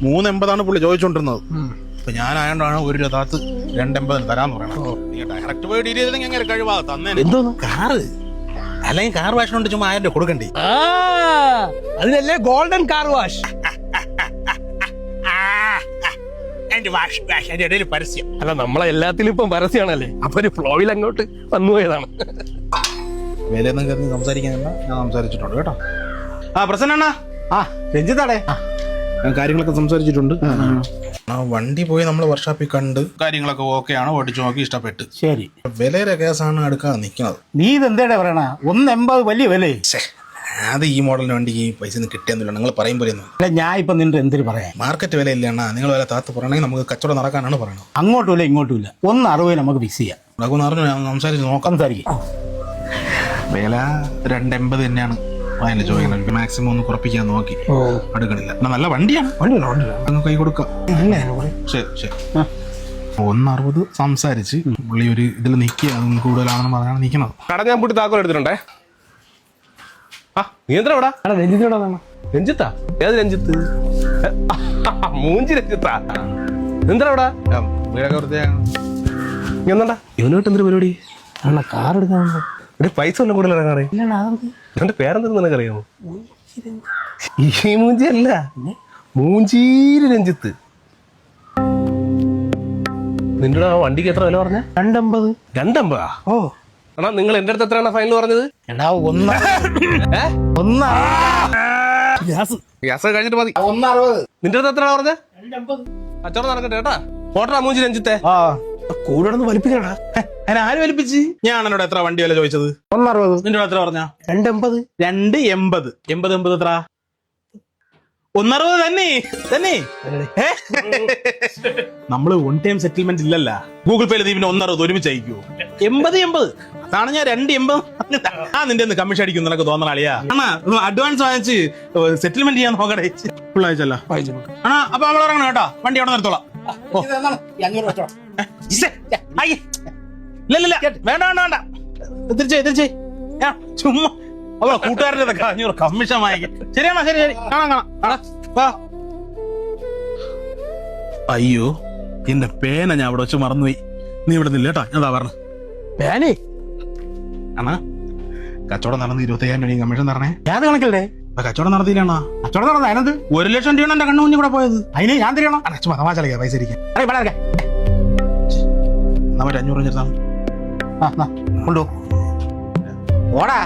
380 പുള്ളി ചോദിച്ചോണ്ടിരുന്നത്. അപ്പൊ ഞാനായോണ്ടാണ് ഒരു രഥാത്ത് 280 തരാന്ന് പറയണത്. നീ ഡയറക്റ്റ് പോയി ഡീൽ ചെയ്തെങ്കിൽ എങ്ങനെ കഴിവാ തന്നെ. എന്തോന്നു കാറ് അല്ലെങ്കിൽ കാർ വാഷ് കൊണ്ട് ചുമ്മാ 1000 രൂപ കൊടുക്കണ്ടേ? അതിനല്ലേ ഗോൾഡൻ കാർ വാഷ്. അതിന്റെ ഇടയിൽ പരസ്യം. അല്ല, നമ്മളെ എല്ലാത്തിലും ഇപ്പം പരസ്യമാണല്ലേ, അപ്പൊ ഒരു ഫ്ലോയിൽ അങ്ങോട്ട് വന്നു പോയതാണ്. വിലയൊന്നും കയറി സംസാരിക്കാൻ ഞാൻ സംസാരിച്ചിട്ടുണ്ട് കേട്ടോ. പ്രസന്ന രഞ്ജിത്താടേ കാര്യങ്ങളൊക്കെ സംസാരിച്ചിട്ടുണ്ട്. ആ വണ്ടി പോയി നമ്മൾ വർക്ക്ഷോപ്പിൽ കണ്ട് കാര്യങ്ങളൊക്കെ ഓക്കെയാണ്, ഓടിച്ചു നോക്കി ഇഷ്ടപ്പെട്ട്. ശരി, വിലയുടെ കേസാണ് എടുക്കാൻ നിൽക്കുന്നത്. നീ ഇതെന്തേടാ പറയണ? 180 വലിയ വിലയെ. അത് ഈ മോഡലിന് വണ്ടി ഈ പൈസ ഒന്നും കിട്ടിയെന്നില്ല. നിങ്ങൾ പറയും പോലെയൊന്നും അല്ല, ഞാൻ ഇപ്പൊ നിന്റെ എന്തിനു പറയാം? മാർക്കറ്റ് വില ഇല്ലണ്ണ. നിങ്ങൾ വില താത്ത് പറയണമെങ്കിൽ നമുക്ക് കച്ചവടം നടക്കാനാണ് പറയുന്നത്. അങ്ങോട്ടും ഇല്ല ഇങ്ങോട്ടും ഇല്ല. 160 നമുക്ക് ഫിക്സ് ചെയ്യാം. നടക്കുമെന്ന് ഞാൻ സംസാരിച്ച് നോക്കാം. സംസാരിക്കാം. വില 280 തന്നെയാണ് അതിന് ചോദിക്കുന്നത്. മാക്സിമം ഒന്ന് കുറപ്പിക്കാൻ നോക്കി എടുക്കണില്ല. നല്ല വണ്ടിയാണ്, അങ്ങ് കൈ കൊടുക്കാം. ശരി ശരി. 160 സംസാരിച്ച് പുള്ളി ഒരു ഇതിൽ നിൽക്കുക, അതും കൂടുതലാണെന്ന് പറഞ്ഞാണ് നിൽക്കുന്നത്. കട ഞാൻ പൂട്ടി താക്കോൽ എടുത്തിട്ടുണ്ടേ. നീ എന്താ ഇവിടെ? രഞ്ജിത്താ? ഏത് രഞ്ജിത്ത്? മൂഞ്ചി രഞ്ജിത്താ? എന്താ ഇവിടെ? വീടൊക്കെ വൃത്തിയാക്കണം. എന്താ ഇവനോട്ട് എന്തൊരു പരിപാടി? കാർ എടുക്കാൻ പൈസ ഒന്നും കൂടുതൽ ഇറങ്ങാറേ. എന്റെ പേരെന്തെന്ന് നിനക്കറിയാമോ? ഈ മൂഞ്ചി അല്ല, മൂഞ്ചീര് രഞ്ജിത്ത്. നിന്റെ വണ്ടിക്ക് എത്ര വില പറഞ്ഞ? 280. 280? ഓ ആണോ? നിങ്ങൾ എന്റെ അടുത്ത് എത്രയാണ് ഫൈനൽ പറഞ്ഞത്? ഗ്യാസ് കഴിഞ്ഞിട്ട് മതി. 160. നിന്റെ അടുത്ത് എത്രയാണ് പറഞ്ഞത്? 280. കച്ചവടം നടക്കട്ടെ കേട്ടാ. പോട്ടറാ മൂഞ്ചി രഞ്ജിത്തെ. കൂടെ വലിപ്പിക്കണ. അതിന് ആര് വലിപ്പിച്ച്? ഞാൻ എന്നോട് എത്ര വണ്ടി വില ചോദിച്ചത്? 160. നിന്റെ എത്ര പറഞ്ഞ? 280. 280. 80 എത്ര? 160 തന്നെ. നമ്മള് വൺ ടൈം സെറ്റിൽമെന്റ് ഇല്ലല്ല. ഗൂഗിൾ പേയിൽ പിന്നെ 160 ഒരുമിച്ച് അയക്കൂ. 80 അതാണ് ഞാൻ 280. നിന്റെ കമ്മീഷൻ അടിക്കും നിനക്ക് തോന്നണാളിയാ. അഡ്വാൻസ് വാങ്ങിച്ച് സെറ്റിൽമെന്റ് ചെയ്യാൻ നോക്കടേ. ഫുൾ അയച്ചല്ല ആണാ. അപ്പൊ നമ്മൾ ഇറങ്ങണം കേട്ടോ. വണ്ടി അവിടെ നിർത്തോളാം. ഇല്ല വേണ്ട തിരിച്ചേ ചുമ്മാ അവളെ കൂട്ടുകാരുടെ 500 കമ്മീഷൻ വാങ്ങിക്കാം. ശരിയാണോ? ശരി കാണാം. അയ്യോ, എന്റെ പേന ഞാൻ അവിടെ വെച്ച് മറന്നുപോയി. നീ ഇവിടെ നില്ല കേട്ടോ. ഞാൻ പറഞ്ഞു പേനേ ആണാ. കച്ചവടം നടന്ന് 25,000 രൂപ കമ്മീഷൻ തരണേ. ഏത് കണക്കല്ലേ? കച്ചവടം നടത്തിയില്ലാണോ? കച്ചവടം നടന്ന അതിനത് 1 ലക്ഷം രൂപയാണ് എന്റെ കണ്ണു മുന്നിൽ കൂടെ പോയത്. അതിന് ഞാൻ തരണം. ചുമ്മാ തമാശ കളിക്കാം. പൈസ ഇരിക്കാം. നമ്മൾ 500 ചേർത്താണ്. കൊണ്ടു ഓടാ.